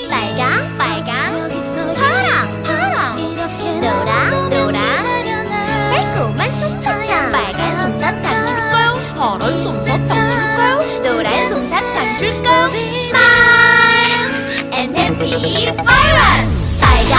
빨강 빨강 파랑 파랑 노랑 노랑 달콤한 솜사탕 빨간 솜사탕 줄까요? 파란 솜사탕 줄까요? 노란 솜사탕 줄까요? Smile and happy virus 빨강